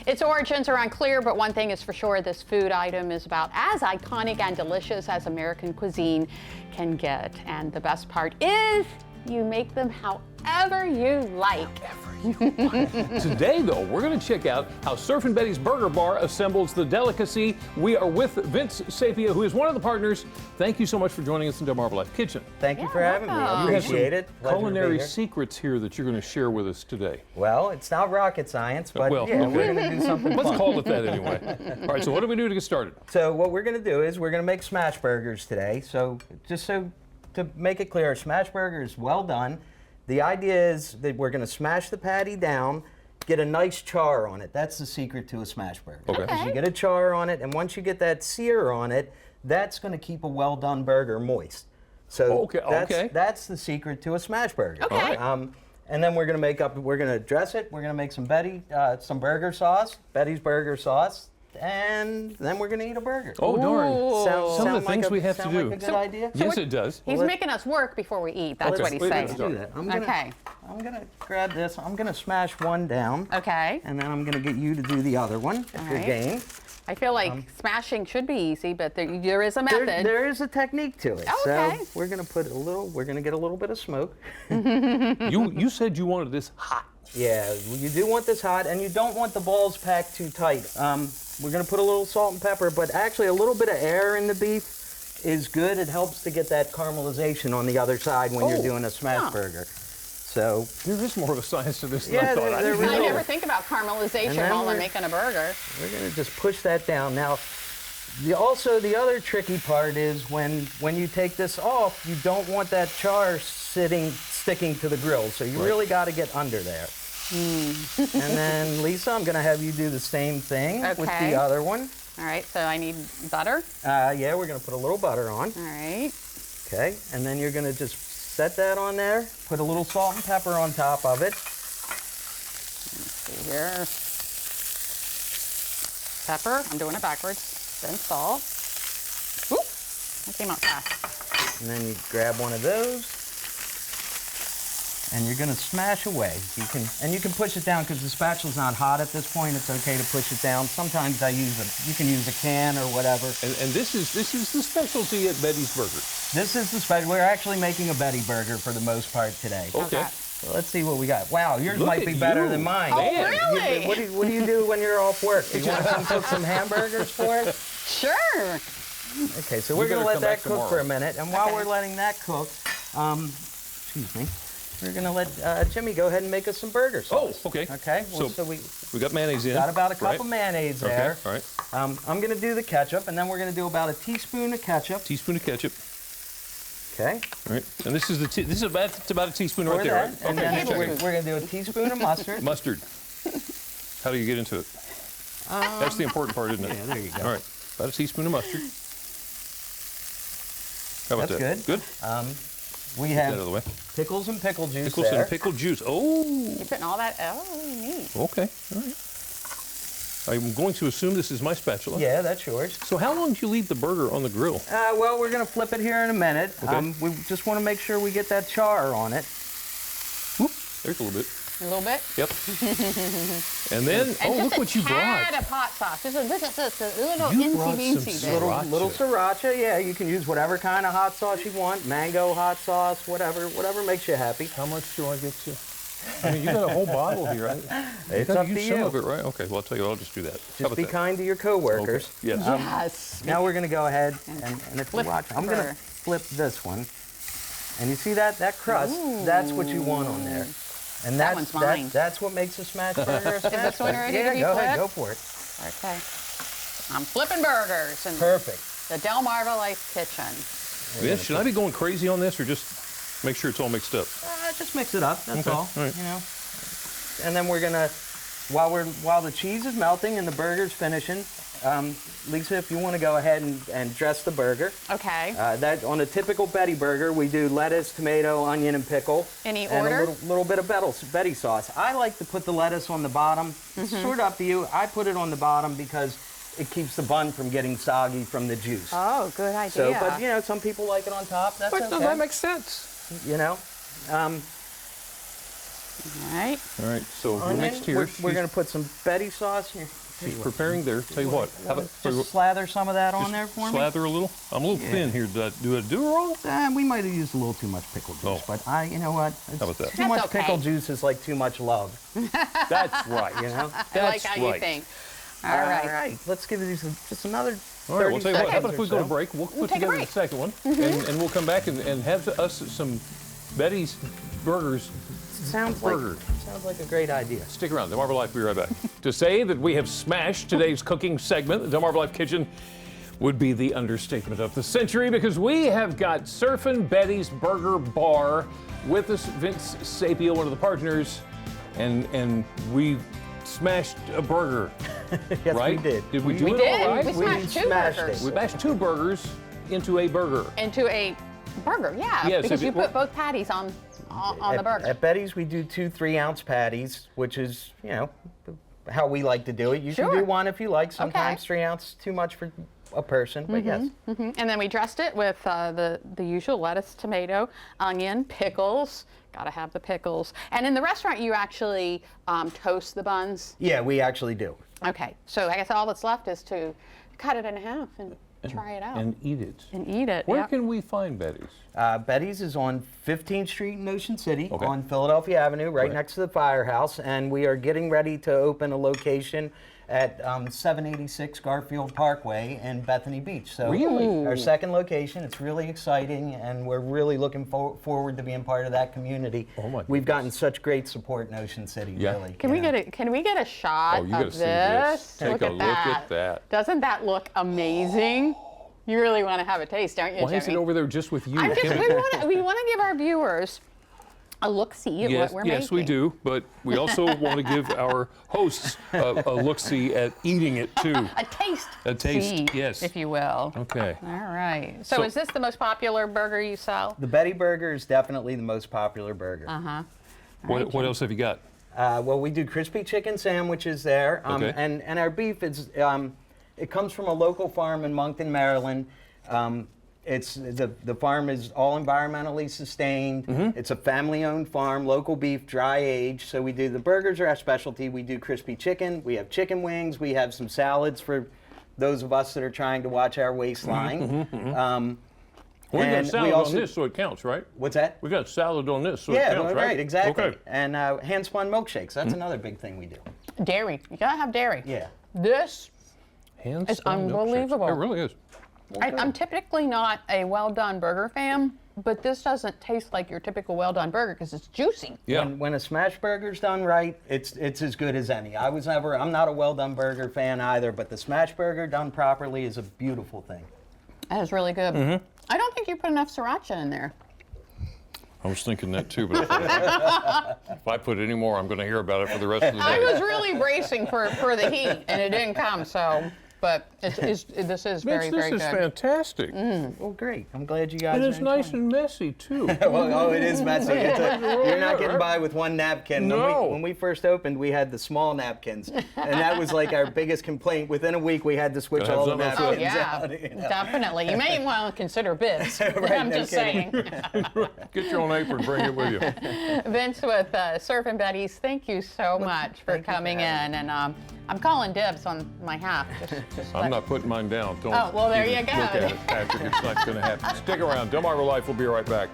Its origins are unclear, but one thing is for sure, this food item is about as iconic and delicious as American cuisine can get. And the best part is you make them however you like. Today, though, we're going to check out how Surfin' Betty's Burger Bar assembles the delicacy. We are with Vince Sapia, who is one of the partners. Thank you so much for joining us in DelmarvaLife Kitchen. Thank you for having me. I You have appreciate it. some culinary secrets here that you're going to share with us today. Well, it's not rocket science, but Well, yeah, okay. we're going to do something Let's fun. call it that anyway. All right, so what do we do to get started? So what we're going to do is we're going to make smash burgers today. So just so to make it clear, a smash burger is well done. The idea is that we're going to smash the patty down, get a nice char on it. That's the secret to a smash burger. Okay. Because you get a char on it, and once you get that sear on it, that's going to keep a well-done burger moist. So that's the secret to a smash burger. Okay. And then we're going to dress it. We're going to make some burger sauce, Betty's burger sauce. And then we're going to eat a burger. Oh, darn. Some of the things we have to do. Like a good idea? Yes, it does. He's making us work before we eat. That's what he's saying. Let's do that. I'm gonna grab this. I'm gonna smash one down. Okay. And then I'm gonna get you to do the other one if you're game. I feel like smashing should be easy, but there is a method. There is a technique to it. Okay. So we're gonna put we're gonna get a little bit of smoke. You said you wanted this hot. Yeah, you do want this hot, and you don't want the balls packed too tight. We're going to put a little salt and pepper, but actually a little bit of air in the beef is good. It helps to get that caramelization on the other side when you're doing a smash burger. So there is more of a science to this than I thought. I never think about caramelization while I'm making a burger. We're going to just push that down. Now, also the other tricky part is when you take this off, you don't want that char sticking to the grill. So you really got to get under there. And then, Lisa, I'm going to have you do the same thing with the other one. All right, so I need butter? Yeah, we're going to put a little butter on. All right. Okay, and then you're going to just set that on there, put a little salt and pepper on top of it. Let's see here. Pepper, I'm doing it backwards, then salt. Oop, that came out fast. And then you grab one of those. And you're going to smash away. You can push it down because the spatula's not hot at this point. It's okay to push it down. Sometimes you can use a can or whatever. And this is the specialty at Betty's Burger. This is the special. We're actually making a Betty burger for the most part today. Okay. So let's see what we got. Wow, yours might be better than mine. Oh, really? What do you do when you're off work? Do you want to come cook some hamburgers for us? Sure. Okay, so we're going to let that cook for a minute. And while we're letting that cook, excuse me. We're going to let Jimmy go ahead and make us some burger sauce. Oh, okay. Okay. Well, so we got mayonnaise in. Got about a cup of mayonnaise there. Okay, all right. I'm going to do the ketchup, and then we're going to do about a teaspoon of ketchup. Teaspoon of ketchup. Okay. All right. And this is about a teaspoon right there, right? And then we're going to do a teaspoon of mustard. Mustard. How do you get into it? That's the important part, isn't it? Yeah, there you go. All right. About a teaspoon of mustard. How about that? Good. We have out of the way. Pickles and pickle juice Pickles and pickle juice. Oh. You're putting all that, neat. Okay, all right. I'm going to assume this is my spatula. Yeah, that's yours. So how long do you leave the burger on the grill? Well, we're going to flip it here in a minute. Okay. We just want to make sure we get that char on it. Whoop, there's a little bit. A little bit? Yep. And then, look what you brought. Just a tad of hot sauce. Just a little You brought incy-beansy some bit. sriracha. Little sriracha, yeah. You can use whatever kind of hot sauce you want. Mango hot sauce, whatever makes you happy. How much do I get to? I mean, you got a whole bottle here, right? It's up to use you. some of it, right? Okay, well, I'll tell you what, I'll just do that. Just be kind to your coworkers. Okay. Yes. Yes. Now we're going to go ahead and it's Flip sriracha. I'm going to her. flip this one. And you see that crust? That's what you want on there. And That one's mine. That's what makes a smash burger a smash burger. this one ready to be go ahead, flipped? go for it. Okay. I'm flipping burgers in Perfect. the DelmarvaLife kitchen. Yeah, should I be going crazy on this or just make sure it's all mixed up? Just mix it up. That's all. All right. You know. And then we're gonna, while the cheese is melting and the burger's finishing, Lisa, if you want to go ahead and dress the burger. Okay. That on a typical Betty burger, we do lettuce, tomato, onion, and pickle. Any and order? a little bit of Betty sauce. I like to put the lettuce on the bottom. It's sort of up to you. I put it on the bottom because it keeps the bun from getting soggy from the juice. Oh, good idea. So, but you know, some people like it on top. That's okay. That makes sense. You know. All right. All right, so we're Onion, mixed here. we're going to put some Betty sauce here. She's preparing there. Tell you what, how about Just slather some of that on there for me. slather a little? I'm a little thin here. Do I do it wrong? We might have used a little too much pickle juice, but you know what? How about that? Too much That's okay. pickle juice is like too much love. That's right. You know. I like how you think. All right. All right. Let's give these just another. All right, we'll tell you what. How about seconds if we or go to so? break? We'll put take a together the break. second one, and we'll come back and have us some Betty's Burgers. Sounds like a great idea. Stick around. DelmarvaLife will be right back. To say that we have smashed today's cooking segment, the DelmarvaLife Kitchen, would be the understatement of the century, because we have got Surfin' Betty's Burger Bar with us, Vince Sapio, one of the partners, and we smashed a burger. Yes, right? we did. Did we do We it did. all right? We smashed two smashed burgers. it. We bashed two burgers into a burger. Into a burger, yeah. Yes, because if you it- put both patties on the burger. At Betty's, we do 2 3-ounce patties, which is, how we like to do it. You can Sure. do one if you like. Sometimes 3 ounce too much for a person, but yes. And then we dressed it with the usual lettuce, tomato, onion, pickles. Gotta have the pickles. And in the restaurant, you actually toast the buns. Yeah, we actually do. Okay, so I guess all that's left is to cut it in half and try it out. And eat it. And eat it. Where yep. can we find Betty's? Betty's is on 15th Street in Ocean City, Okay. on Philadelphia Avenue, right Right. next to the firehouse. And we are getting ready to open a location at 786 Garfield Parkway in Bethany Beach. So Really? our second location. It's really exciting, and we're really looking forward to being part of that community. Oh, my We've goodness. gotten such great support in Ocean City, Yeah. really. Can we get a shot Oh, you gotta of see this. this? Take Look a at look that. at that. Doesn't that look amazing? You really want to have a taste, don't you, Why is it Jimmy? over there just with you? I'm just, Kim? we want to give our viewers a look-see at Yes, what we're yes, we making. do, but we also want to give our hosts a look-see at eating it too. A taste. A taste, see, yes. if you will. Okay. All right. So, So- is this the most popular burger you sell? The Betty Burger is definitely the most popular burger. What else have you got? Well, we do crispy chicken sandwiches there, Okay. and our beef is it comes from a local farm in Moncton, Maryland. It's the farm is all environmentally sustained. It's a family-owned farm, local beef, dry aged. So we do the burgers are our specialty. We do crispy chicken. We have chicken wings. We have some salads for those of us that are trying to watch our waistline. We got and salad we also- on this, so it counts, right? What's that? We got salad on this, so it Yeah, counts, right, exactly. Okay. And hand-spun milkshakes. That's another big thing we do. Dairy. You gotta have dairy. Yeah. This, Hands It's down milkshakes. unbelievable. It really is. I'm typically not a well-done burger fan, but this doesn't taste like your typical well-done burger because it's juicy. Yeah. When a smash burger's done right, it's as good as any. I'm not a well-done burger fan either, but the smash burger done properly is a beautiful thing. That is really good. I don't think you put enough sriracha in there. I was thinking that too, but if I put any more, I'm going to hear about it for the rest of the I day. was really bracing for the heat, and it didn't come. So, but this is very, Mitch, very this is good. fantastic. Well, great. I'm glad you guys And are it's nice enjoying and messy too. Oh, it is messy. You're not getting by with one napkin. No. When we first opened, we had the small napkins, and that was like our biggest complaint. Within a week, we had to switch Gotta have all the some of napkins that. Oh yeah, out. You know? definitely. You may want to consider bibs. Right, I'm no just kidding. saying. Get your own apron, bring it with you. Vince with Surfin' Betty's, thank you so much for thank you for coming in. having And I'm calling dibs on my half. Just I'm let- not putting mine down. Don't Oh, well, there even you go. Look at it, Patrick. It's not going to happen. Stick around. DelmarvaLife will be right back.